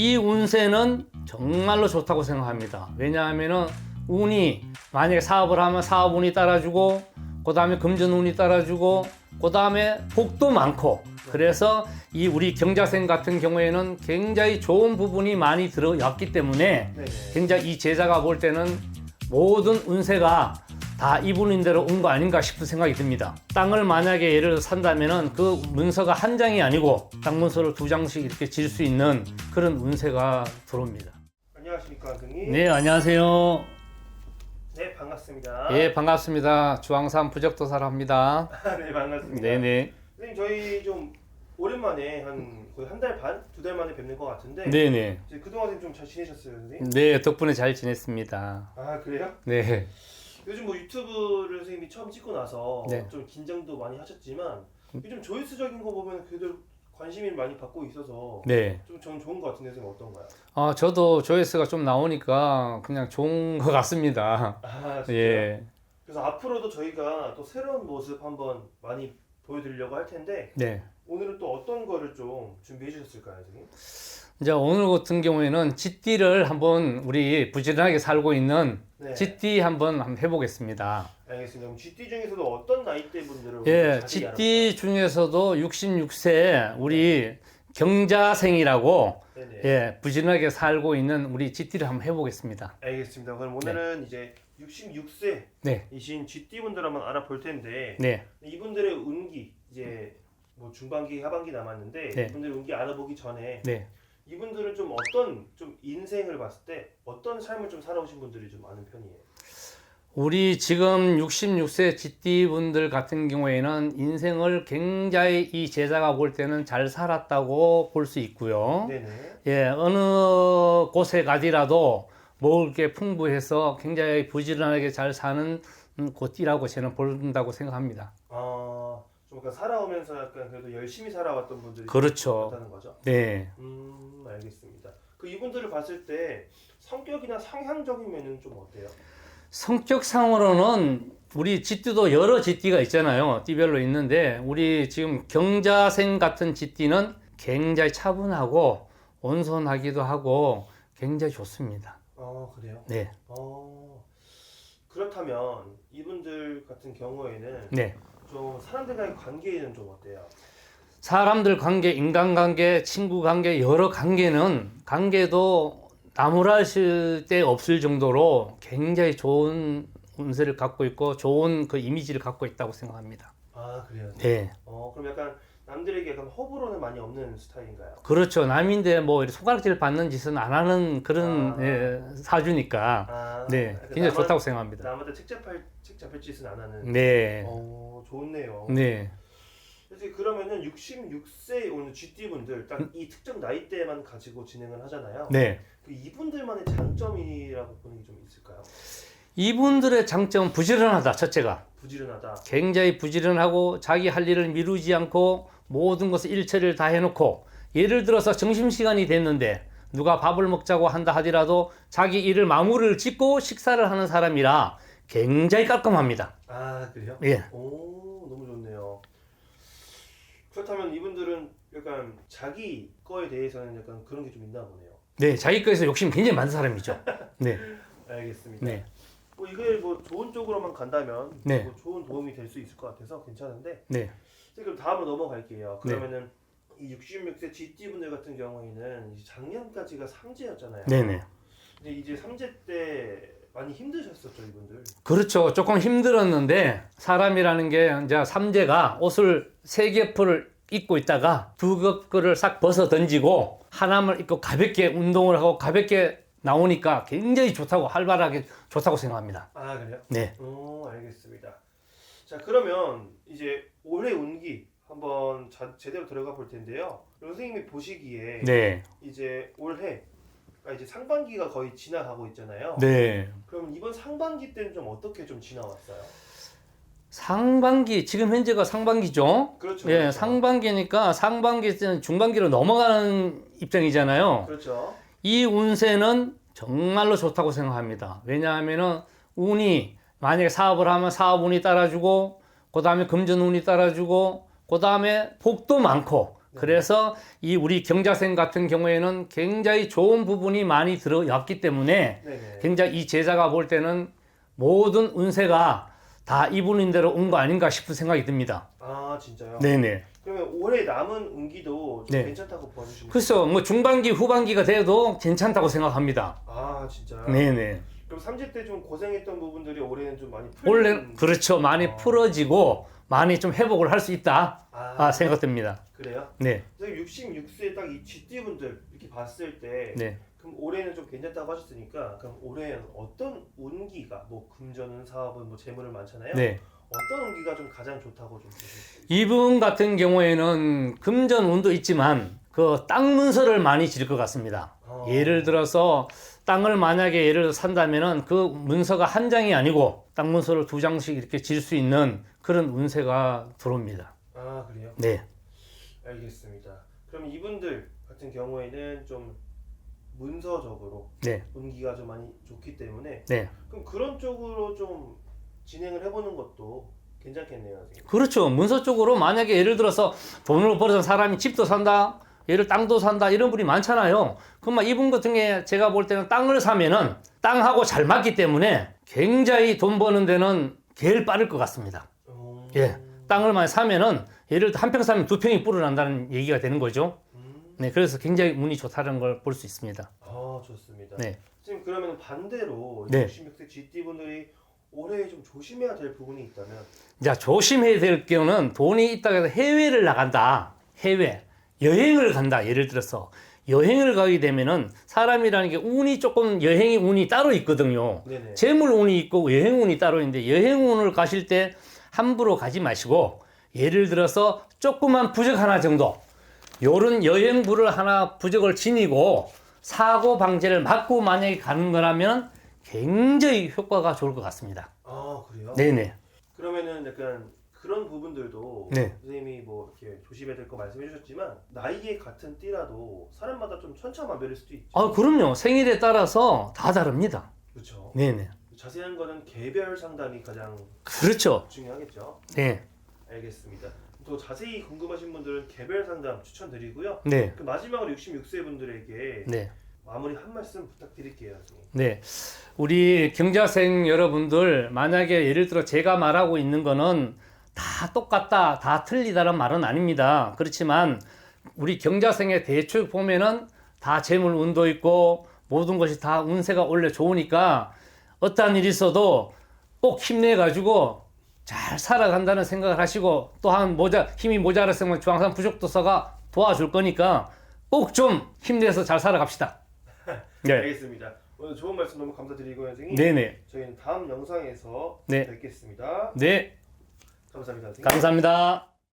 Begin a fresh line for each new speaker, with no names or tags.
이 운세는 정말로 좋다고 생각합니다. 왜냐하면은 운이 만약에 사업을 하면 사업 운이 따라주고, 그 다음에 금전 운이 따라주고, 그 다음에 복도 많고, 그래서 이 우리 경자생 같은 경우에는 굉장히 좋은 부분이 많이 들어왔기 때문에 굉장히 이 제자가 볼 때는 모든 운세가 다 이분인대로 온 거 아닌가 싶은 생각이 듭니다. 땅을 만약에 예를 들어 산다면은 그 문서가 한 장이 아니고 땅 문서를 두 장씩 이렇게 질 수 있는 그런 운세가 들어옵니다.
안녕하십니까, 선생님.
네, 안녕하세요.
네, 반갑습니다.
예, 반갑습니다. 주황산 부적도사를 합니다.
네, 반갑습니다.
네네.
선생님, 저희 좀 오랜만에 거의 한 달 반, 두 달 만에 뵙는 것 같은데.
네네.
이제 그동안 좀 잘 지내셨어요, 선생님?
네, 덕분에 잘 지냈습니다.
아, 그래요?
네.
요즘 뭐 유튜브를 선생님이 처음 찍고 나서
네.
좀 긴장도 많이 하셨지만 요즘 조회수적인 거 보면 그래도 관심을 많이 받고 있어서
네.
좀 저는 좋은 것 같은데 선생님 어떤가요?
저도 조회수가 좀 나오니까 그냥 좋은 것 같습니다.
아, 진짜요?
예.
그래서 앞으로도 저희가 또 새로운 모습 한번 많이 보여드리려고 할 텐데
네.
오늘은 또 어떤 거를 좀 준비해 주셨을까요, 선생님?
이제 오늘 같은 경우에는 쥐띠를 한번 우리 부지런하게 살고 있는
네.
쥐띠 한번 해보겠습니다.
알겠습니다. 그럼 GT 중에서도 어떤 나이대 분들을
예,
자세히
쥐띠 중에서도 66세 우리 경자생이라고
네네.
예, 부지런하게 살고 있는 우리 쥐띠를 한번 해보겠습니다.
알겠습니다. 그럼 오늘은 이제 66세이신
네.
GT 분들 한번 알아볼 텐데
네.
이분들의 운기 이제 뭐 중반기 하반기 남았는데
네.
이분들의 운기 알아보기 전에
네.
이분들은 좀 어떤 좀 인생을 봤을 때 어떤 삶을 좀 살아오신 분들이 좀 많은 편이에요.
우리 지금 66세 쥐띠 분들 같은 경우에는 인생을 굉장히 이 제자가 볼 때는 잘 살았다고 볼 수 있고요.
네네.
예, 어느 곳에 가더라도 먹을 게 풍부해서 굉장히 부지런하게 잘 사는 곳이라고 저는 본다고 생각합니다.
좀 약간 살아오면서 약간 그래도 열심히 살아왔던 분들이
그렇죠.
많다는 거죠.
네.
알겠습니다. 그 이분들을 봤을 때 성격이나 상향적이면은 좀 어때요?
성격상으로는 우리 쥐띠도 여러 쥐띠가 있잖아요. 띠별로 있는데 우리 지금 경자생 같은 쥐띠는 굉장히 차분하고 온순하기도 하고 굉장히 좋습니다.
그래요?
네.
그렇다면 이분들 같은 경우에는
네.
좀 사람들과의 관계는 좀 어때요?
사람들 관계, 인간관계, 친구 관계, 여러 관계도 나무라실 데 없을 정도로 굉장히 좋은 운세를 갖고 있고 좋은 그 이미지를 갖고 있다고 생각합니다.
아, 그래요?
네.
그럼 약간 남들에게 약간 호불호는 많이 없는 스타일인가요?
그렇죠. 남인데 뭐 이렇게 손가락질 받는 짓은 안 하는 그런 예, 사주니까 네, 굉장히 좋다고 생각합니다.
남한테 책 잡힐 짓은 안 하는.
네.
좋네요.
네.
그래서 그러면은 66세 오는 GT 분들 딱 이 특정 나이대만 가지고 진행을 하잖아요.
네.
그 이분들만의 장점이라고 보는 게 좀 있을까요?
이분들의 장점은 부지런하다. 첫째가
부지런하다.
굉장히 부지런하고 자기 할 일을 미루지 않고 모든 것을 일처리를 다 해놓고 예를 들어서 점심시간이 됐는데 누가 밥을 먹자고 한다 하더라도 자기 일을 마무리를 짓고 식사를 하는 사람이라 굉장히 깔끔합니다.
아, 그래요?
예.
너무 좋네요. 그렇다면 이분들은 약간 자기 거에 대해서는 약간 그런 게 좀 있나 보네요.
네, 자기 거에서 욕심이 굉장히 많은 사람이죠. 네.
알겠습니다.
네.
뭐 이게 뭐 좋은 쪽으로만 간다면
네.
뭐 좋은 도움이 될 수 있을 것 같아서 괜찮은데
네.
그럼 다음으로 넘어갈게요. 그러면은 이 66세 GT 분들 같은 경우에는 이제 작년까지가 삼재였잖아요.
네네.
근데 이제 삼재 때 많이 힘드셨었죠, 이분들?
그렇죠. 조금 힘들었는데 사람이라는 게 이제 삼재가 옷을 세 겹을 입고 있다가 두 겹을 싹 벗어 던지고 하나만 입고 가볍게 운동을 하고 가볍게 나오니까 굉장히 좋다고 활발하게 좋다고 생각합니다.
아, 그래요?
네.
알겠습니다. 자, 그러면 이제 올해 운기 한번 제대로 들어가 볼 텐데요. 선생님이 보시기에
네.
이제 올해 이제 상반기가 거의 지나가고 있잖아요.
네.
그럼 이번 상반기 때는 좀 어떻게 좀 지나왔어요?
상반기 지금 현재가 상반기죠.
그렇죠.
예,
그렇죠.
상반기니까 상반기 때는 중반기로 넘어가는 입장이잖아요.
그렇죠.
이 운세는 정말로 좋다고 생각합니다. 왜냐하면은 운이 만약에 사업을 하면 사업 운이 따라주고 그 다음에 금전 운이 따라주고 그 다음에 복도 많고 그래서 이 우리 경자생 같은 경우에는 굉장히 좋은 부분이 많이 들어왔기 때문에
네네.
굉장히 이 제자가 볼 때는 모든 운세가 다 이분인 대로 온 거 아닌가 싶은 생각이 듭니다.
아 진짜요?
네네.
그러면 올해 남은 운기도 좀
네.
괜찮다고 봐주시면
글쎄요, 뭐 중반기, 후반기가 돼도 괜찮다고 생각합니다.
아 진짜요?
네네.
그럼 삼재 때 좀 고생했던 부분들이 올해는 좀 많이
원래 그렇죠. 많이 풀어지고 많이 좀 회복을 할 수 있다 생각됩니다.
그래요?
네,
선생님 66세 딱 이 쥐띠분들 이렇게 봤을 때
네.
그럼 올해는 좀 괜찮다고 하셨으니까 그럼 올해는 어떤 운기가 뭐 금전운 사업은 뭐 재물은 많잖아요.
네.
어떤 운기가 좀 가장 좋다고 좀 보세요?
이분 같은 경우에는 금전운도 있지만 그 땅 문서를 많이 질 것 같습니다. 예를 들어서 땅을 만약에 예를 들어 산다면은 그 문서가 한 장이 아니고 땅 문서를 2장씩 이렇게 질 수 있는 그런 운세가 들어옵니다.
아 그래요?
네.
알겠습니다. 그럼 이분들 같은 경우에는 좀 문서적으로
네.
운기가 좀 많이 좋기 때문에
네.
그럼 그런 쪽으로 좀 진행을 해보는 것도 괜찮겠네요, 선생님.
그렇죠. 문서 쪽으로 만약에 예를 들어서 돈을 벌어서 사람이 집도 산다, 예를 땅도 산다 이런 분이 많잖아요. 그럼 이분 같은 게 제가 볼 때는 땅을 사면은 땅하고 잘 맞기 때문에 굉장히 돈 버는 데는 제일 빠를 것 같습니다. 예, 땅을 많이 사면은 예를 들어 한 평 사면 2평이 불어난다는 얘기가 되는 거죠. 네, 그래서 굉장히 운이 좋다는 걸 볼 수 있습니다.
아 좋습니다.
네.
선생님 그러면 반대로
네.
66세 쥐띠분들이 올해 좀 조심해야 될 부분이 있다면
자, 조심해야 될 경우는 돈이 있다고 해서 해외를 나간다. 해외. 여행을 간다. 예를 들어서 여행을 가게 되면은 사람이라는 게 운이 조금 여행이 운이 따로 있거든요.
네네.
재물 운이 있고 여행 운이 따로 있는데 여행 운을 가실 때 함부로 가지 마시고 예를 들어서 조그만 부적 하나 정도 요런 여행부를 하나 부적을 지니고 사고 방지를 막고 만약에 가는 거라면 굉장히 효과가 좋을 것 같습니다.
아 그래요?
네네.
그러면은 약간 그런 부분들도
네.
선생님이 뭐 이렇게 조심해야 될 거 말씀해 주셨지만 나이에 같은 띠라도 사람마다 좀 천차만별일 수도 있죠.
아, 그럼요. 생일에 따라서 다 다릅니다.
그렇죠.
네네.
자세한 거는 개별 상담이 가장
그렇죠.
중요하겠죠.
네.
알겠습니다. 또 자세히 궁금하신 분들은 개별 상담 추천드리고요.
네.
그 마지막으로 66세 분들에게
네.
마무리 한 말씀 부탁드릴게요, 선생님.
네. 우리 경자생 여러분들, 만약에 예를 들어 제가 말하고 있는 거는 다 똑같다, 다 틀리다는 말은 아닙니다. 그렇지만 우리 경자생의 대충 보면은 다 재물 운도 있고 모든 것이 다 운세가 원래 좋으니까 어떠한 일이 있어도 꼭 힘내가지고 잘 살아간다는 생각을 하시고 또한 힘이 모자랐으면 주황산 부족도서가 도와줄 거니까 꼭 좀 힘내서 잘 살아갑시다. 네.
알겠습니다. 오늘 좋은 말씀 너무 감사드리고요, 선생님.
네네.
저희는 다음 영상에서
네.
뵙겠습니다.
네.
감사합니다, 선생님.
감사합니다.